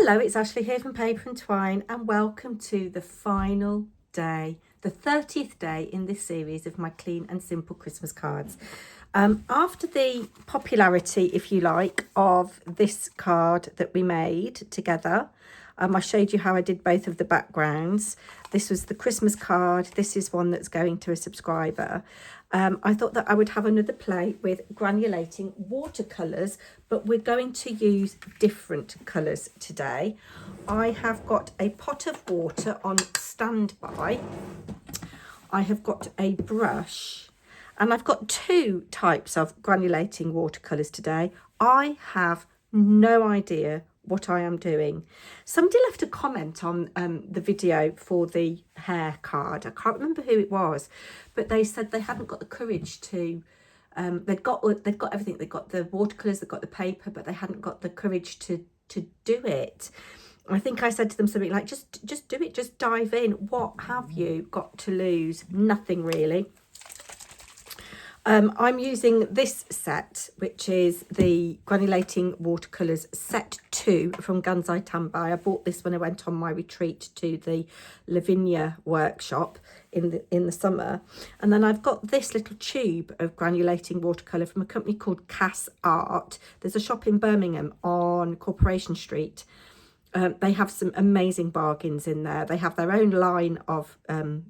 Hello, it's Ashley here from Paper and Twine, and welcome to the final day, the 30th day in this series of my clean and simple Christmas cards. After the popularity, if you like, of this card that we made together, I showed you how I did both of the backgrounds. This was the Christmas card. This is one that's going to a subscriber. I thought that I would have another play with granulating watercolours, but we're going to use different colours today. I have got a pot of water on standby. I have got a brush, and I've got two types of granulating watercolours today. I have no idea what I am doing. Somebody left a comment on the video for the hair card. I can't remember who it was, but they said they hadn't got the courage to they've got everything. They've got the watercolors, they've got the paper, but they hadn't got the courage to do it. I think I said to them something like, just do it, just dive in. What have you got to lose? Nothing really. I'm using this set, which is the Granulating Watercolours Set 2 from Gansai Tambai. I bought this when I went on my retreat to the Lavinia workshop in the summer. And then I've got this little tube of granulating watercolour from a company called Cass Art. There's a shop in Birmingham on Corporation Street. They have some amazing bargains in there. They have their own line of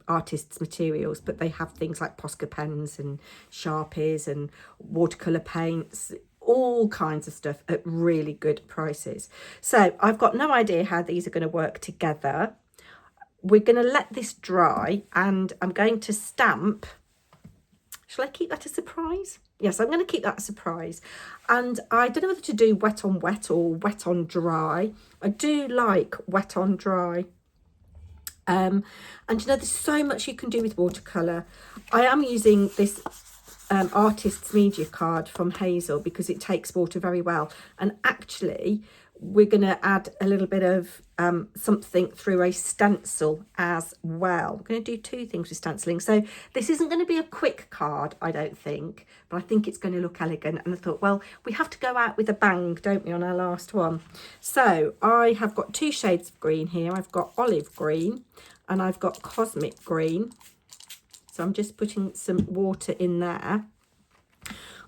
artists' materials, but they have things like Posca pens and Sharpies and watercolour paints, all kinds of stuff at really good prices. So I've got no idea how these are going to work together. We're going to let this dry, and I'm going to stamp. Shall I keep that a surprise? Yes, I'm going to keep that a surprise. And I don't know whether to do wet on wet or wet on dry. I do like wet on dry. And you know, there's so much you can do with watercolour. I am using this Artist's Media card from Hazel because it takes water very well. And actually, we're going to add a little bit of something through a stencil as well. I'm going to do two things with stenciling. So this isn't going to be a quick card, I don't think, but I think it's going to look elegant. And I thought, well, we have to go out with a bang, don't we, on our last one? So I have got two shades of green here. I've got olive green and I've got cosmic green. So I'm just putting some water in there.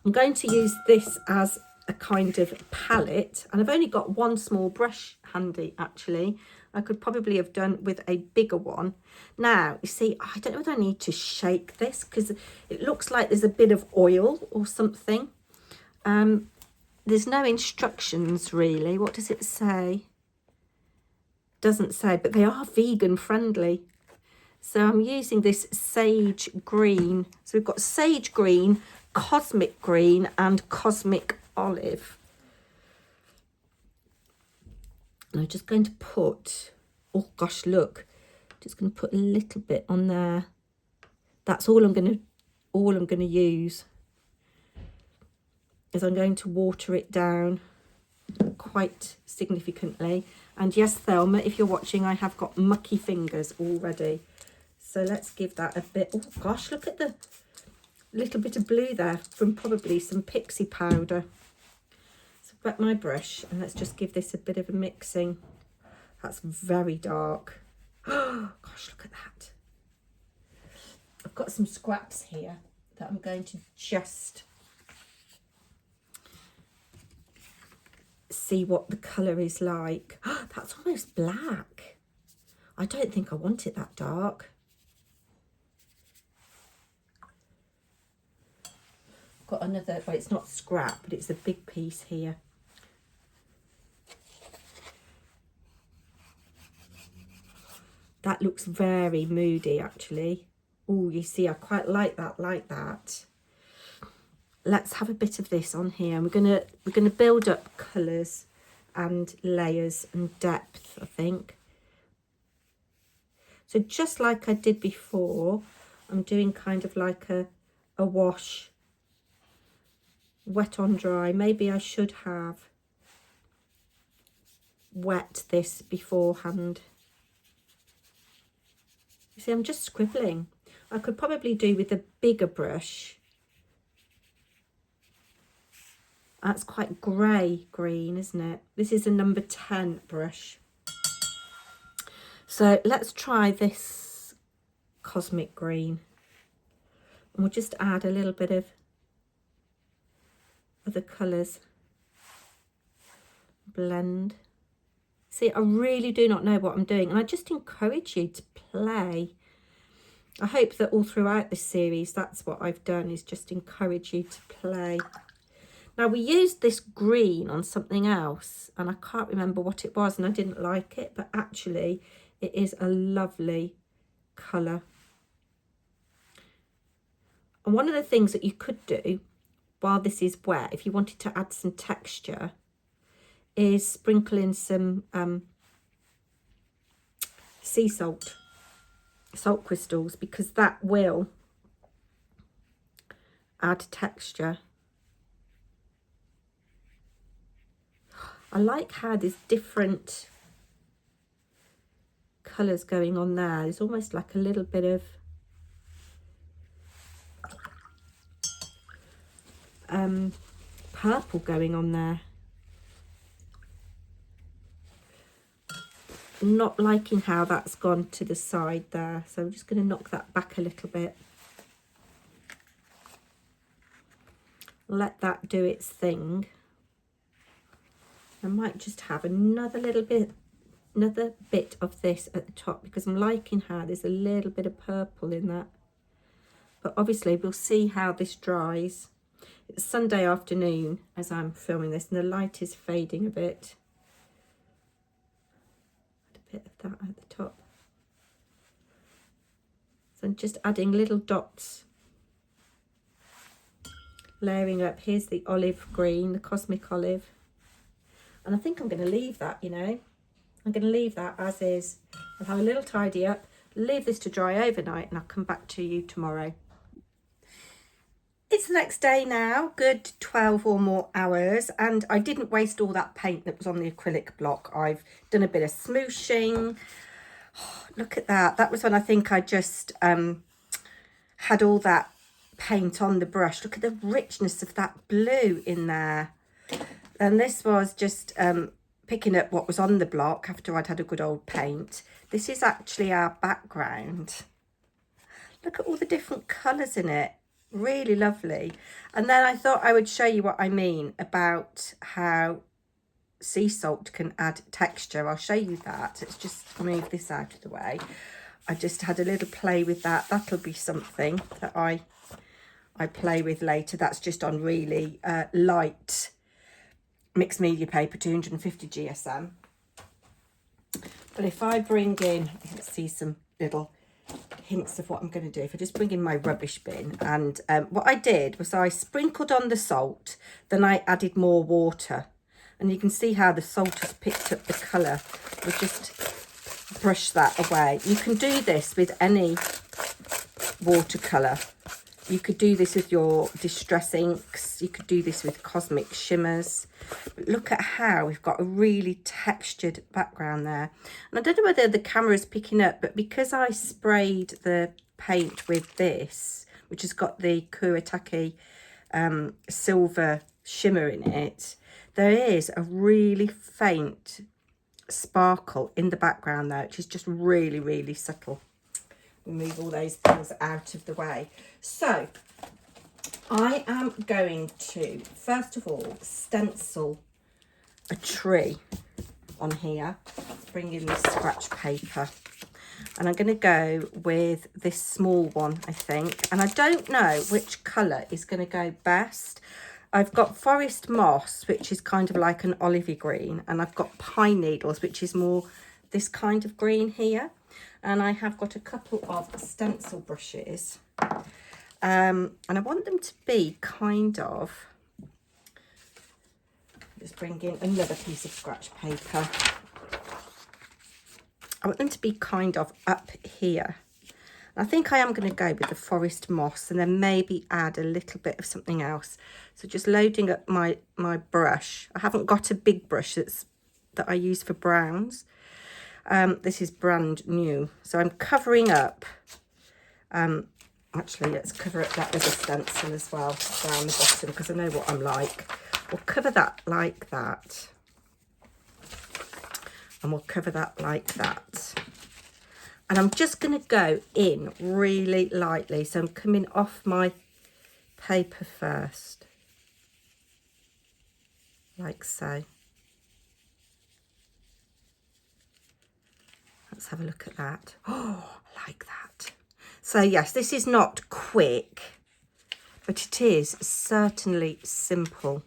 I'm going to use this as a kind of palette, and I've only got one small brush handy. Actually, I could probably have done with a bigger one. Now you see, I don't know whether I need to shake this because it looks like there's a bit of oil or something. There's no instructions really. What does it say? Doesn't say, but they are vegan friendly. So I'm using this sage green. So we've got sage green, cosmic green and cosmic olive. And I'm just going to put, oh gosh, look, just going to put a little bit on there. That's all I'm going to use. Is I'm going to water it down quite significantly. And yes, Thelma, if you're watching, I have got mucky fingers already. So let's give that a bit. Oh gosh, look at the little bit of blue there from probably some pixie powder. So wet my brush and let's just give this a bit of a mixing. That's very dark. Oh gosh, look at that. I've got some scraps here that I'm going to just see what the colour is like. Oh, that's almost black. I don't think I want it that dark. Got another, well, it's not scrap, but it's a big piece here. That looks very moody actually. Oh, you see, I quite like that. Let's have a bit of this on here, and we're gonna build up colours and layers and depth, I think. So just like I did before, I'm doing kind of like a wash, wet on dry. Maybe I should have wet this beforehand. You see, I'm just scribbling. I could probably do with a bigger brush. That's quite grey green, isn't it? This is a number 10 brush. So let's try this cosmic green. And we'll just add a little bit of other colours. Blend. See, I really do not know what I'm doing, and I just encourage you to play. I hope that all throughout this series, that's what I've done, is just encourage you to play. Now, we used this green on something else, and I can't remember what it was, and I didn't like it, but actually it is a lovely colour. And one of the things that you could do while this is wet, if you wanted to add some texture, is sprinkle in some sea salt crystals, because that will add texture. I like how there's different colours going on there. There's almost like a little bit of purple going on there. Not liking how that's gone to the side there, so I'm just going to knock that back a little bit. Let that do its thing. I might just have another bit of this at the top, because I'm liking how there's a little bit of purple in that. But obviously we'll see how this dries. It's Sunday afternoon as I'm filming this, and the light is fading a bit. Add a bit of that at the top. So I'm just adding little dots, layering up. Here's the olive green, the cosmic olive. And I think I'm going to leave that, you know. I'm going to leave that as is. I'll have a little tidy up, leave this to dry overnight, and I'll come back to you tomorrow. It's the next day now, good 12 or more hours, and I didn't waste all that paint that was on the acrylic block. I've done a bit of smooshing. Oh, look at that. That was when I think I just had all that paint on the brush. Look at the richness of that blue in there. And this was just picking up what was on the block after I'd had a good old paint. This is actually our background. Look at all the different colours in it. Really lovely. And then I thought I would show you what I mean about how sea salt can add texture. I'll show you that. Let's just move this out of the way. I just had a little play with that. That'll be something that I play with later. That's just on really light mixed media paper, 250 GSM. But if I bring in, let's see some little hints of what I'm going to do. If I just bring in my rubbish bin, and what I did was I sprinkled on the salt, then I added more water, and you can see how the salt has picked up the colour. We'll just brush that away. You can do this with any watercolour. You could do this with your distress inks. You could do this with cosmic shimmers. But look at how we've got a really textured background there. And I don't know whether the camera is picking up, but because I sprayed the paint with this, which has got the Kuretake silver shimmer in it, there is a really faint sparkle in the background there, which is just really, really subtle. Move all those things out of the way. So I am going to first of all stencil a tree on here. Bring in this scratch paper, and I'm going to go with this small one, I think, and I don't know which colour is going to go best. I've got forest moss, which is kind of like an olivey green, and I've got pine needles, which is more this kind of green here. And I have got a couple of stencil brushes, and I want them to be kind of, just bring in another piece of scratch paper. I want them to be kind of up here. I think I am going to go with the forest moss, and then maybe add a little bit of something else. So just loading up my brush. I haven't got a big brush that I use for browns. This is brand new, so I'm covering up. Actually, let's cover up that with a stencil as well down the bottom, because I know what I'm like. we'll cover that like that. And we'll cover that like that. And I'm just going to go in really lightly. So I'm coming off my paper first, like so. Let's have a look at that. Oh, I like that. So yes, this is not quick, but it is certainly simple.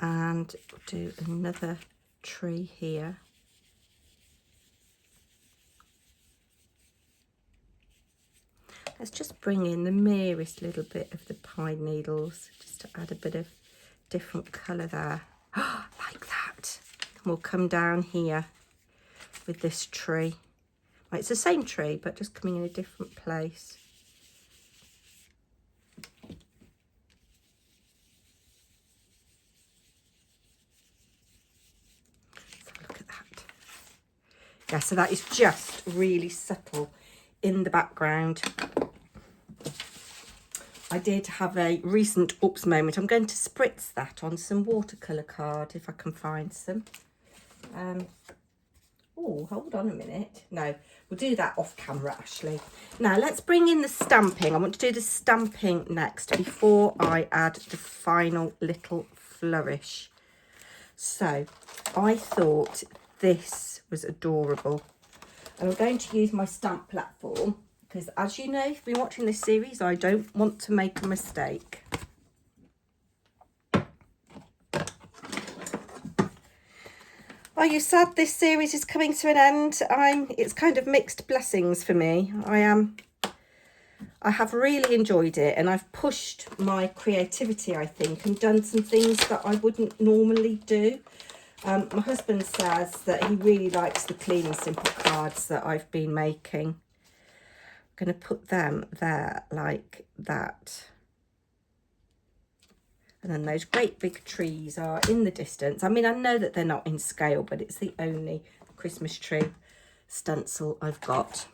And we'll do another tree here. Let's just bring in the merest little bit of the pine needles, just to add a bit of different colour there. Oh, like that. And we'll come down here with this tree. Well, it's the same tree, but just coming in a different place. Let's have a look at that. Yeah, so that is just really subtle in the background. I did have a recent oops moment. I'm going to spritz that on some watercolour card if I can find some. Oh, hold on a minute. No, we'll do that off camera, Ashley. Now, let's bring in the stamping. I want to do the stamping next before I add the final little flourish. So, I thought this was adorable. And I'm going to use my stamp platform because, as you know, if you've been watching this series, I don't want to make a mistake. Are you sad this series is coming to an end? It's kind of mixed blessings for me. I have really enjoyed it, and I've pushed my creativity, I think, and done some things that I wouldn't normally do. My husband says that he really likes the clean and simple cards that I've been making. I'm going to put them there like that. And then those great big trees are in the distance. I mean, I know that they're not in scale, but it's the only Christmas tree stencil I've got.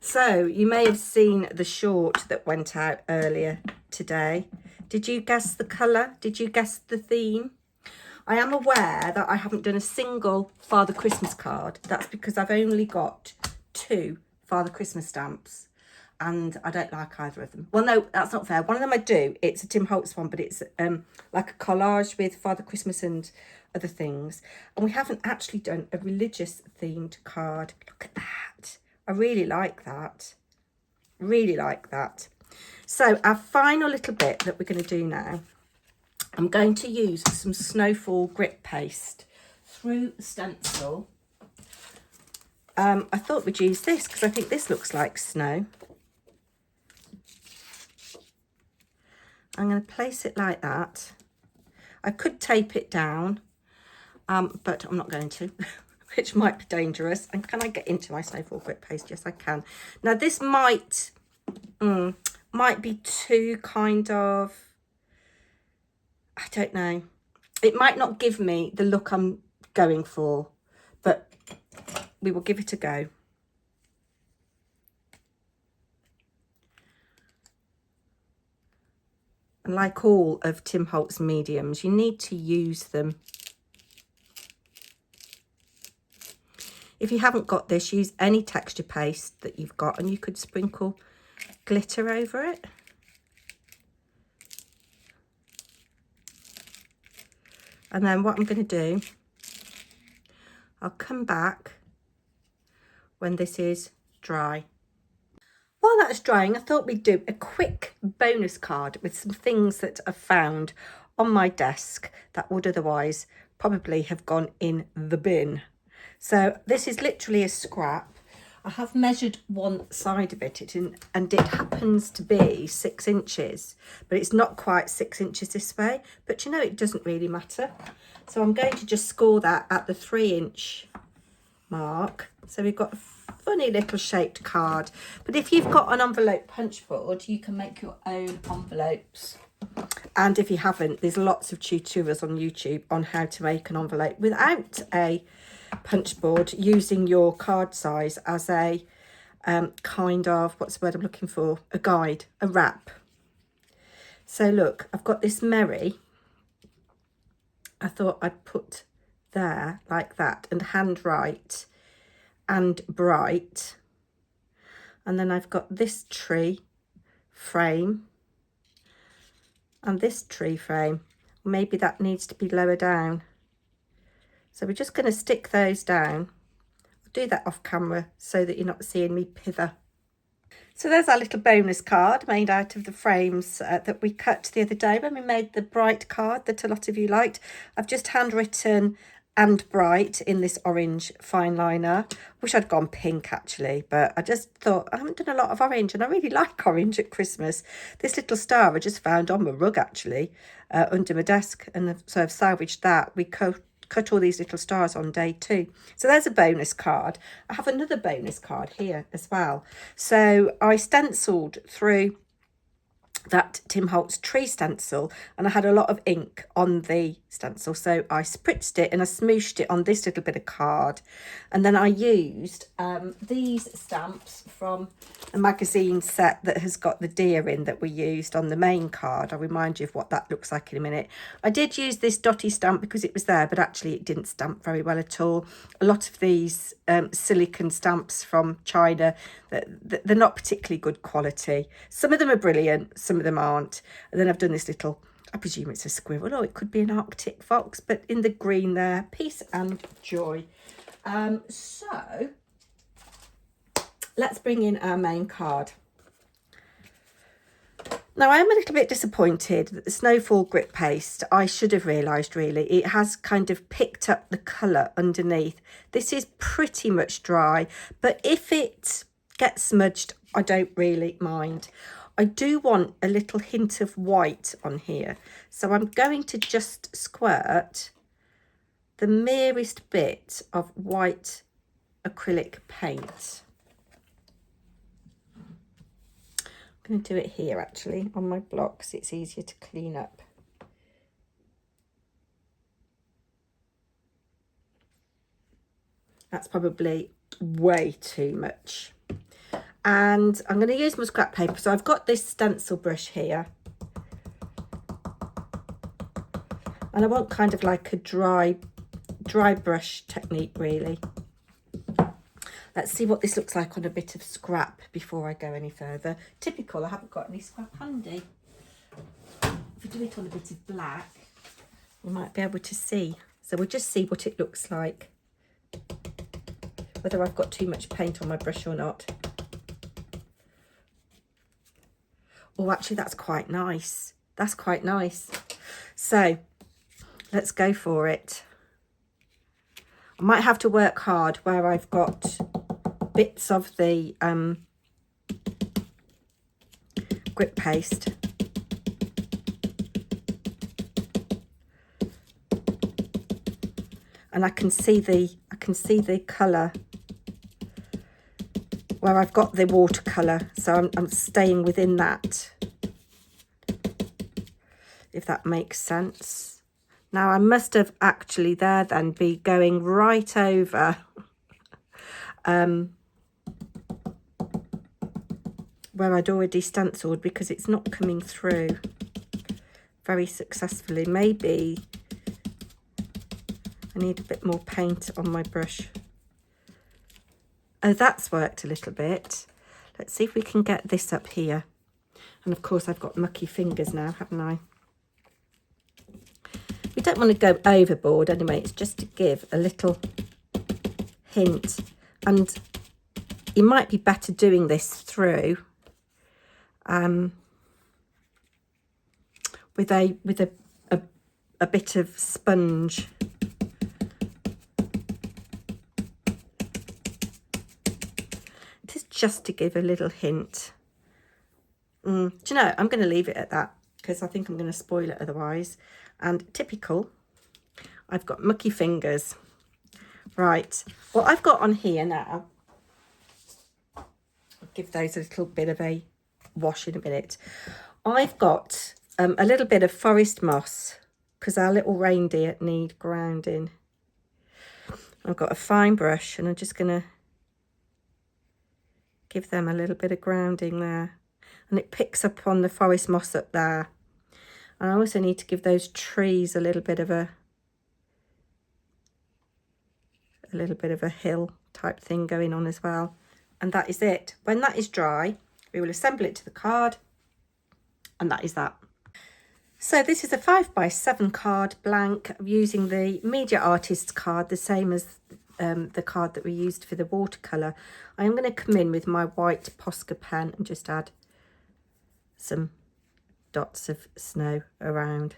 So you may have seen the short that went out earlier today. Did you guess the colour? Did you guess the theme? I am aware that I haven't done a single Father Christmas card. That's because I've only got 2 Father Christmas stamps and I don't like either of them. Well, no, that's not fair. One of them I do. It's a Tim Holtz one, but it's like a collage with Father Christmas and other things. And we haven't actually done a religious themed card. Look at that. I really like that. Really like that. So our final little bit that we're going to do now, I'm going to use some Snowfall grip paste through the stencil. I thought we'd use this because I think this looks like snow. I'm going to place it like that. I could tape it down, but I'm not going to, which might be dangerous. And can I get into my Snowfall grip paste? Yes, I can. Now this might be too kind of, I don't know. It might not give me the look I'm going for, but we will give it a go. And like all of Tim Holtz mediums, you need to use them. If you haven't got this, use any texture paste that you've got, and you could sprinkle glitter over it. And then what I'm going to do, I'll come back when this is dry. While that's drying, I thought we'd do a quick bonus card with some things that I've found on my desk that would otherwise probably have gone in the bin. So this is literally a scrap. I have measured one side of it and it happens to be 6 inches, but it's not quite 6 inches this way. But you know, it doesn't really matter. So I'm going to just score that at the 3-inch mark. So we've got a funny little shaped card. But if you've got an envelope punch board, you can make your own envelopes. And if you haven't, there's lots of tutorials on YouTube on how to make an envelope without a punch board, using your card size as a kind of, what's the word I'm looking for, a guide, a wrap. So look, I've got this Merry. I thought I'd put there like that, and handwrite and bright. And then I've got this tree frame and this tree frame. Maybe that needs to be lower down. So we're just going to stick those down. I'll do that off camera so that you're not seeing me pither. So there's our little bonus card made out of the frames that we cut the other day when we made the bright card that a lot of you liked. I've just handwritten and bright in this orange fine liner. Wish I'd gone pink actually, but I just thought I haven't done a lot of orange and I really like orange at Christmas. This little star I just found on my rug actually under my desk, and so I've salvaged that. We cut all these little stars on day 2. So there's a bonus card. I have another bonus card here as well. So I stenciled through that Tim Holtz tree stencil, and I had a lot of ink on the stencil, so I spritzed it and I smooshed it on this little bit of card, and then I used these stamps from a magazine set that has got the deer in that we used on the main card. I'll remind you of what that looks like in a minute. I did use this dotty stamp because it was there, but actually it didn't stamp very well at all. A lot of these silicone stamps from China, they're not particularly good quality. Some of them are brilliant, some of them aren't. And then I've done this little, I presume it's a squirrel, or it could be an Arctic fox, but in the green there, peace and joy. So let's bring in our main card. Now, I am a little bit disappointed that the Snowfall Grip Paste, I should have realised really, it has kind of picked up the colour underneath. This is pretty much dry, but if it gets smudged, I don't really mind. I do want a little hint of white on here, so I'm going to just squirt the merest bit of white acrylic paint. I'm going to do it here actually on my blocks, it's easier to clean up. That's probably way too much. And I'm going to use my scrap paper. So I've got this stencil brush here, and I want kind of like a dry brush technique really. Let's see what this looks like on a bit of scrap before I go any further. Typical, I haven't got any scrap handy. If we do it on a bit of black, we might be able to see. So we'll just see what it looks like, whether I've got too much paint on my brush or not. Oh, actually, that's quite nice. That's quite nice. So let's go for it. I might have to work hard where I've got bits of the grip paste. And I can see the colour where I've got the watercolour, so I'm staying within that, if that makes sense. Now I must have actually there then be going right over where I'd already stenciled, because it's not coming through very successfully. Maybe I need a bit more paint on my brush. Oh, that's worked a little bit. Let's see if we can get this up here. And of course I've got mucky fingers now, haven't I? We don't want to go overboard anyway, it's just to give a little hint. And you might be better doing this through with a bit of sponge. Just to give a little hint. Do you know, I'm going to leave it at that, because I think I'm going to spoil it otherwise. And typical, I've got mucky fingers. Right, what I've got on here now, I'll give those a little bit of a wash in a minute. I've got a little bit of forest moss, because our little reindeer need grounding. I've got a fine brush, and I'm just going to give them a little bit of grounding there, and it picks up on the forest moss up there. And I also need to give those trees a little bit of a hill type thing going on as well. And that is it. When that is dry, we will assemble it to the card, and that is that. So this is a 5x7 card blank. I'm using the Media Artist card, the same as the card that we used for the watercolour. I'm going to come in with my white Posca pen and just add some dots of snow around.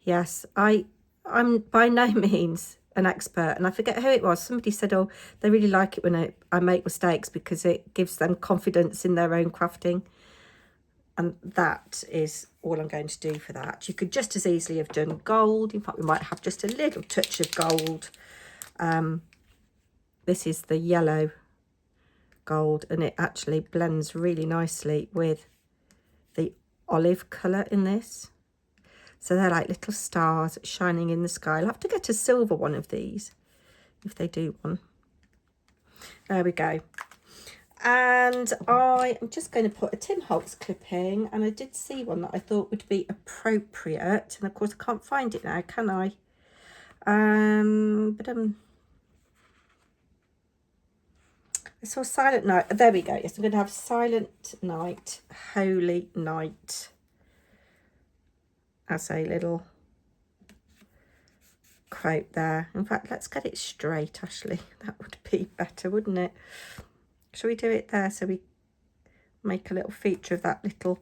Yes, I'm by no means an expert, and I forget who it was. Somebody said, oh, they really like it when I make mistakes because it gives them confidence in their own crafting. And that is all I'm going to do for that. You could just as easily have done gold. In fact, we might have just a little touch of gold. This is the yellow gold, and it actually blends really nicely with the olive colour in this. So they're like little stars shining in the sky. I'll have to get a silver one of these if they do one. There we go. And I am just going to put a Tim Holtz clipping, and I did see one that I thought would be appropriate, and of course I can't find it now, can I? I saw Silent Night. There we go. Yes, I'm going to have Silent Night, Holy Night as a little quote there. In fact, let's get it straight, Ashley. That would be better, wouldn't it? Shall we do it there so we make a little feature of that little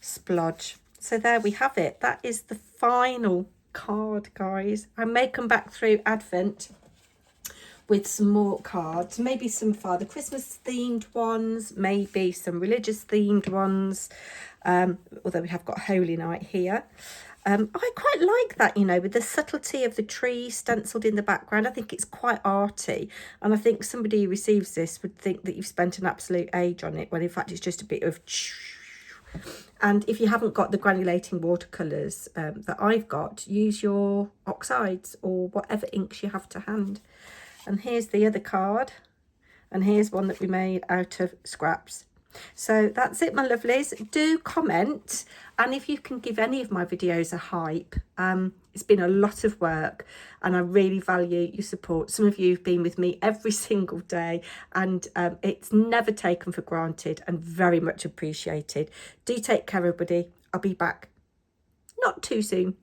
splodge? So there we have it. That is the final card, guys. I may come back through Advent with some more cards, maybe some Father Christmas themed ones, maybe some religious themed ones, although we have got Holy Night here. I quite like that, you know, with the subtlety of the tree stenciled in the background. I think it's quite arty, and I think somebody who receives this would think that you've spent an absolute age on it, when in fact it's just a bit of... And if you haven't got the granulating watercolours that I've got, use your oxides or whatever inks you have to hand. And here's the other card, and here's one that we made out of scraps. So that's it, my lovelies. Do comment, and if you can give any of my videos a hype. It's been a lot of work, and I really value your support. Some of you have been with me every single day, and it's never taken for granted and very much appreciated. Do take care, everybody. I'll be back not too soon.